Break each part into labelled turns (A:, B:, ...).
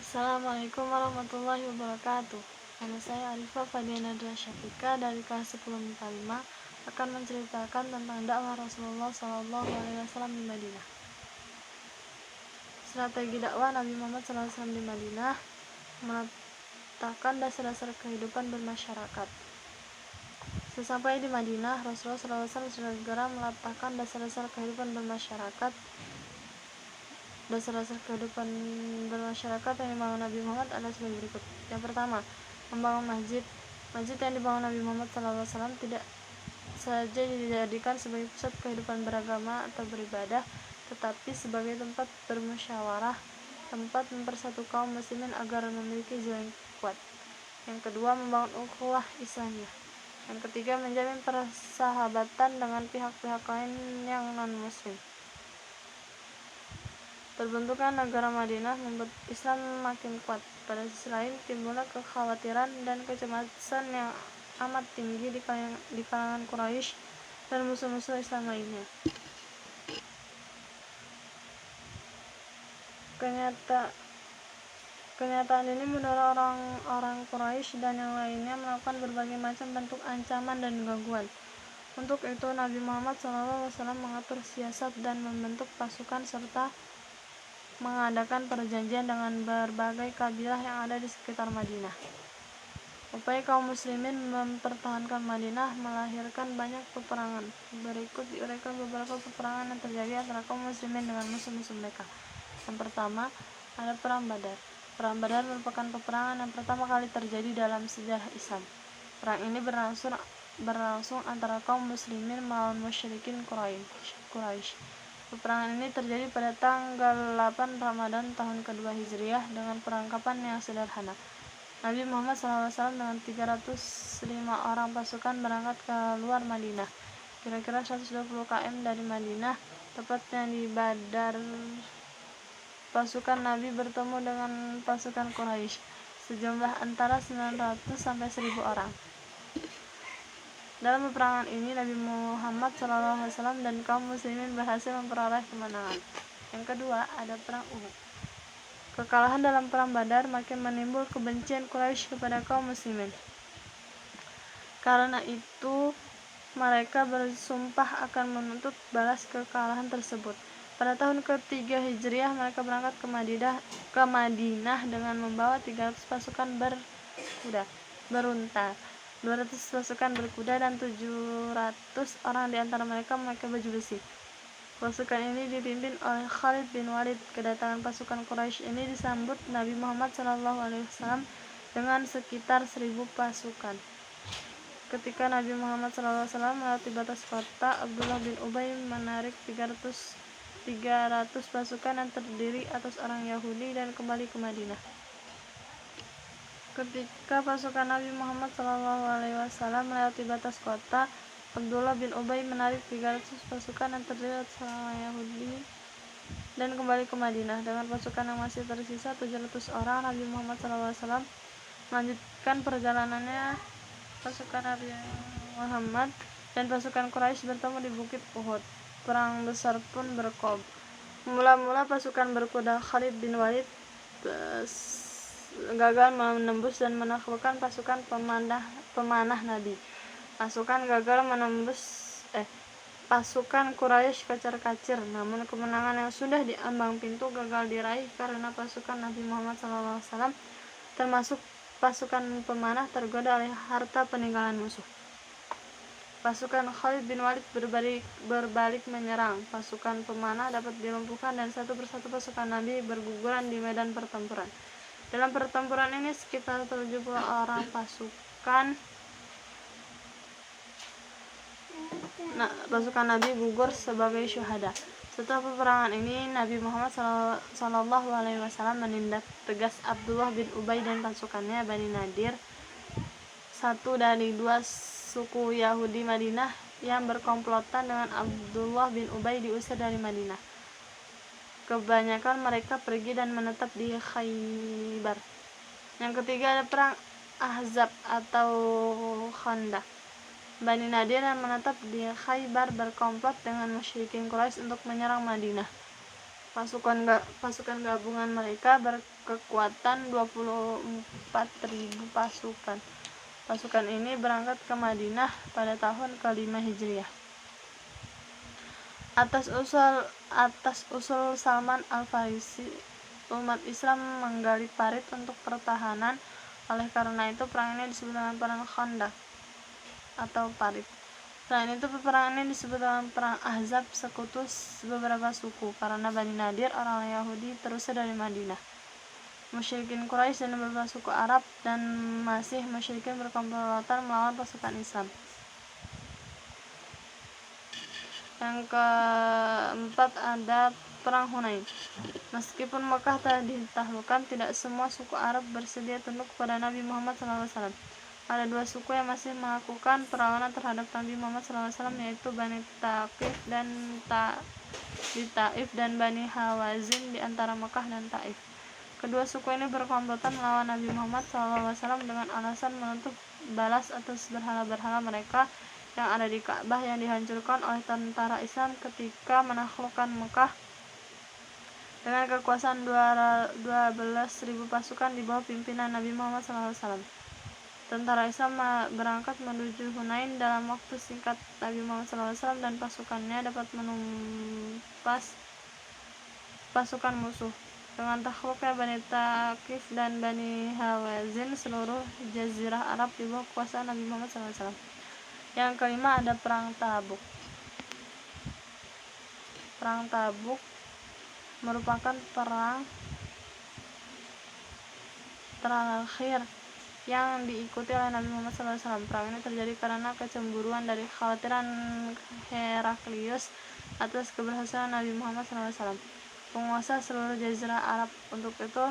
A: Assalamualaikum warahmatullahi wabarakatuh. Nama saya Arifah Fadiana Syafika dari kelas 10 MIPA 5 akan menceritakan tentang dakwah Rasulullah SAW di Madinah. Strategi dakwah Nabi Muhammad SAW di Madinah meletakkan dasar-dasar kehidupan bermasyarakat. Sesampai di Madinah, Rasulullah SAW segera meletakkan dasar-dasar kehidupan bermasyarakat. Dasar-dasar kehidupan bermasyarakat yang dibangun Nabi Muhammad adalah sebagai berikut. Yang pertama, membangun masjid. Masjid yang dibangun Nabi Muhammad SAW tidak saja dijadikan sebagai pusat kehidupan beragama atau beribadah, tetapi sebagai tempat bermusyawarah, tempat mempersatu kaum muslimin agar memiliki jiwa yang kuat. Yang kedua, membangun ukhuwah Islamiyah. Yang ketiga, menjamin persahabatan dengan pihak-pihak lain yang non-muslim. Terbentuknya negara Madinah membuat Islam makin kuat. Pada sisi lain, timbullah kekhawatiran dan kecemasan yang amat tinggi di kalangan Quraisy dan musuh-musuh Islam lainnya. Kenyataan ini mendorong orang-orang Quraisy dan yang lainnya melakukan berbagai macam bentuk ancaman dan gangguan. Untuk itu, Nabi Muhammad SAW mengatur siasat dan membentuk pasukan serta mengadakan perjanjian dengan berbagai kabilah yang ada di sekitar Madinah. Upaya kaum muslimin mempertahankan Madinah melahirkan banyak peperangan. Berikut diuraikan beberapa peperangan yang terjadi antara kaum muslimin dengan musuh-musuh mereka. Yang pertama, ada Perang Badar. Perang Badar merupakan peperangan yang pertama kali terjadi dalam sejarah Islam. Perang ini berlangsung antara kaum muslimin melawan musyrikin Quraisy. Peperangan ini terjadi pada tanggal 8 Ramadan tahun kedua Hijriah dengan perangkapan yang sederhana. Nabi Muhammad SAW dengan 305 orang pasukan berangkat ke luar Madinah, kira-kira 120 km dari Madinah, tepatnya di Badar. Pasukan Nabi bertemu dengan pasukan Quraisy, sejumlah antara 900 sampai 1000 orang. Dalam peperangan ini, Nabi Muhammad SAW dan kaum muslimin berhasil memperoleh kemenangan. Yang kedua, ada Perang Uhud. Kekalahan dalam Perang Badar makin menimbul kebencian Quraisy kepada kaum muslimin. Karena itu, mereka bersumpah akan menuntut balas kekalahan tersebut. Pada tahun ketiga Hijriah, mereka berangkat ke Madinah dengan membawa 300 pasukan berunta, 200 pasukan berkuda, dan 700 orang di antara mereka memakai baju besi. Pasukan ini dipimpin oleh Khalid bin Walid. Kedatangan pasukan Quraisy ini disambut Nabi Muhammad SAW dengan sekitar 1000 pasukan. Ketika Nabi Muhammad SAW melewati batas kota, Abdullah bin Ubay menarik 300 pasukan yang terdiri atas orang Yahudi dan kembali ke Madinah. Ketika pasukan Nabi Muhammad SAW melewati batas kota, Abdullah bin Ubay menarik 300 pasukan yang terdiri atas orang Yahudi dan kembali ke Madinah. Dengan pasukan yang masih tersisa 700 orang, Nabi Muhammad SAW melanjutkan perjalanannya. Pasukan Nabi Muhammad dan pasukan Quraisy bertemu di Bukit Uhud. Perang besar pun berkobar. Mula-mula pasukan berkuda Khalid bin Walid gagal menembus dan menaklukkan pasukan pemanah Nabi. Pasukan Quraisy kacar-kacir, namun kemenangan yang sudah diambang pintu gagal diraih karena pasukan Nabi Muhammad SAW, termasuk pasukan pemanah, tergoda oleh harta peninggalan musuh. Pasukan Khalid bin Walid berbalik menyerang. Pasukan pemanah dapat dilumpuhkan dan satu persatu pasukan Nabi berguguran di medan pertempuran. Dalam pertempuran ini sekitar 70 orang pasukan Nabi gugur sebagai syuhada. Setelah peperangan ini, Nabi Muhammad SAW menindak tegas Abdullah bin Ubay dan pasukannya. Bani Nadir, satu dari dua suku Yahudi Madinah yang berkomplotan dengan Abdullah bin Ubay, diusir dari Madinah. Kebanyakan mereka pergi dan menetap di Khaybar. Yang ketiga ada Perang Ahzab atau Khandaq. Bani Nadir yang menetap di Khaybar berkomplot dengan musyrikin Quraisy untuk menyerang Madinah. Pasukan gabungan mereka kekuatan 24.000 pasukan. Pasukan ini berangkat ke Madinah pada tahun ke-5 Hijriah. Atas usul Salman Al-Farisi, umat Islam menggali parit untuk pertahanan. Oleh karena itu perang ini disebut dengan perang Khandaq atau parit. Selain itu peperangan ini disebut dengan perang Ahzab, sekutu beberapa suku, karena Bani Nadir, orang Yahudi, terusir dari Madinah. Musyrikin Quraisy dan beberapa suku Arab dan masih musyrikin berkomplotan melawan pasukan Islam. Yang keempat ada perang Hunain. Meskipun Mekah telah ditaklukkan, tidak semua suku Arab bersedia tunduk kepada Nabi Muhammad SAW. Ada dua suku yang masih melakukan perlawanan terhadap Nabi Muhammad SAW, yaitu Bani Thaqif di Taif dan Bani Hawazin di antara Mekah dan Taif. Kedua suku ini berkomplotan melawan Nabi Muhammad SAW dengan alasan menuntut balas atas berhala-berhala mereka yang ada di Ka'bah yang dihancurkan oleh tentara Islam ketika menaklukkan Mekah dengan kekuasaan 12.000 pasukan di bawah pimpinan Nabi Muhammad SAW. Tentara Islam berangkat menuju Hunain dalam waktu singkat. Nabi Muhammad SAW dan pasukannya dapat menumpas pasukan musuh. Dengan takluknya Bani Thaqif dan Bani Hawazin, seluruh jazirah Arab di bawah kekuasaan Nabi Muhammad SAW. Yang kelima ada perang Tabuk. Perang Tabuk merupakan perang terakhir yang diikuti oleh Nabi Muhammad SAW. Perang ini terjadi karena kecemburuan dari kekhawatiran Heraklius atas keberhasilan Nabi Muhammad SAW, penguasa seluruh jazirah Arab. Untuk itu,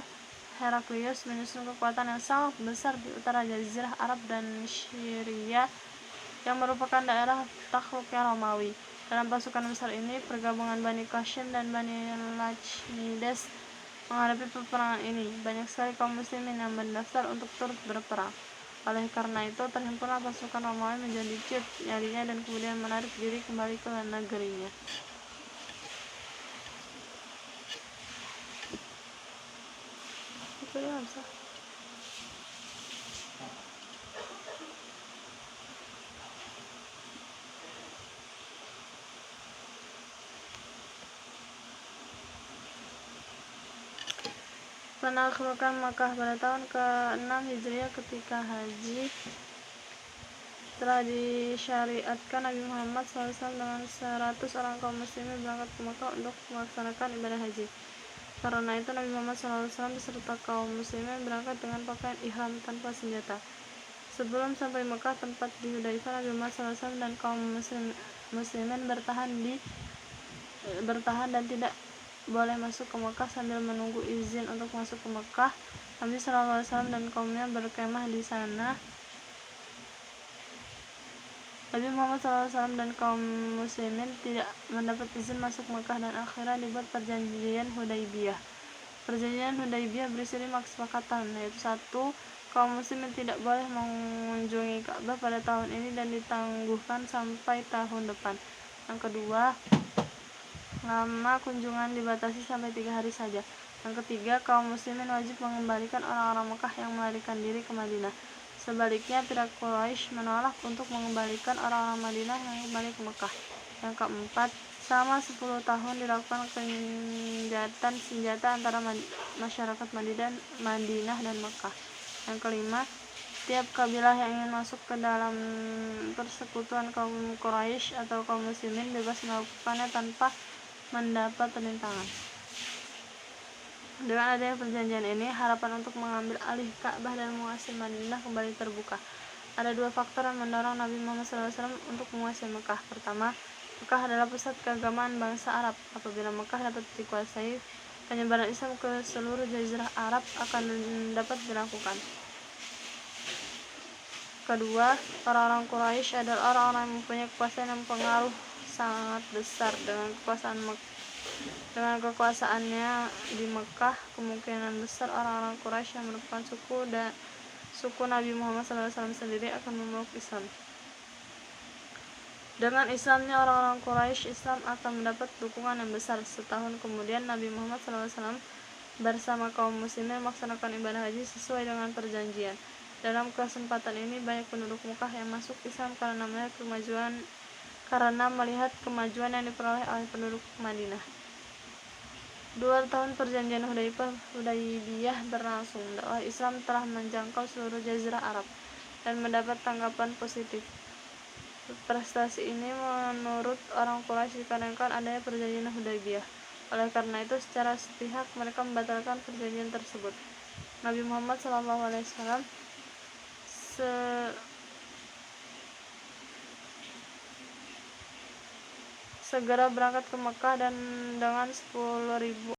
A: Heraklius menyusun kekuatan yang sangat besar di utara jazirah Arab dan Syria yang merupakan daerah takluknya Romawi. Dalam pasukan besar ini, pergabungan Bani Qasim dan Bani Lachmides menghadapi peperangan ini. Banyak sekali kaum muslimin yang mendaftar untuk turut berperang. Oleh karena itu, terhimpunlah pasukan Romawi menjadi cut nyalinya dan kemudian menarik diri kembali ke negerinya. Itu dia bisa. Penaklukan Makkah pada tahun ke-6 Hijriah ketika haji telah disyariatkan. Nabi Muhammad SAW dengan 100 orang kaum muslimin berangkat ke Makkah untuk melaksanakan ibadah haji. Karena itu Nabi Muhammad SAW beserta kaum muslimin berangkat dengan pakaian ihram tanpa senjata. Sebelum sampai Makkah, tempat di Hudaifah, Nabi Muhammad SAW dan kaum muslimin bertahan dan tidak boleh masuk ke Mekah sambil menunggu izin untuk masuk ke Mekah. Nabi SAW dan kaumnya berkemah di sana. Nabi Muhammad SAW dan kaum muslimin tidak mendapat izin masuk Mekah dan akhirnya dibuat perjanjian Hudaibiyah. Perjanjian Hudaibiyah berisi 5 kesepakatan, yaitu 1. Kaum muslimin tidak boleh mengunjungi Ka'bah pada tahun ini dan ditangguhkan sampai tahun depan. Yang kedua, lama kunjungan dibatasi sampai 3 hari saja. Yang ketiga, kaum muslimin wajib mengembalikan orang-orang Mekah yang melarikan diri ke Madinah. Sebaliknya, pihak Quraisy menolak untuk mengembalikan orang-orang Madinah yang kembali ke Mekah. Yang keempat, selama 10 tahun dilakukan kenjatan senjata antara masyarakat Madinah dan Mekah. Yang kelima, tiap kabilah yang ingin masuk ke dalam persekutuan kaum Quraisy atau kaum muslimin bebas melakukannya tanpa mendapat rintangan. Dengan adanya perjanjian ini, harapan untuk mengambil alih Ka'bah dan menguasai Madinah kembali terbuka. Ada 2 faktor yang mendorong Nabi Muhammad SAW untuk menguasai Mekah. Pertama, Mekah adalah pusat keagamaan bangsa Arab. Apabila Mekah dapat dikuasai, penyebaran Islam ke seluruh jazirah Arab akan dapat dilakukan. Kedua, orang-orang Quraisy adalah orang-orang yang mempunyai kekuasaan dan pengaruh sangat besar. Dengan kekuasaannya di Mekah, kemungkinan besar orang-orang Quraisy yang merupakan suku Nabi Muhammad SAW sendiri akan memeluk Islam. Dengan Islamnya orang-orang Quraisy, Islam akan mendapat dukungan yang besar. Setahun kemudian, Nabi Muhammad SAW bersama kaum muslimin melaksanakan ibadah haji sesuai dengan perjanjian. Dalam kesempatan ini banyak penduduk Mekah yang masuk Islam karena melihat kemajuan yang diperoleh oleh penduduk Madinah. 2 tahun perjanjian Hudaybiyah berlangsung. Dakwah Islam telah menjangkau seluruh jazirah Arab dan mendapat tanggapan positif. Prestasi ini menurut orang Quraisy dikarenakan adanya perjanjian Hudaybiyah. Oleh karena itu, secara sepihak mereka membatalkan perjanjian tersebut. Nabi Muhammad SAW segera berangkat ke Mekah dan dengan 10.000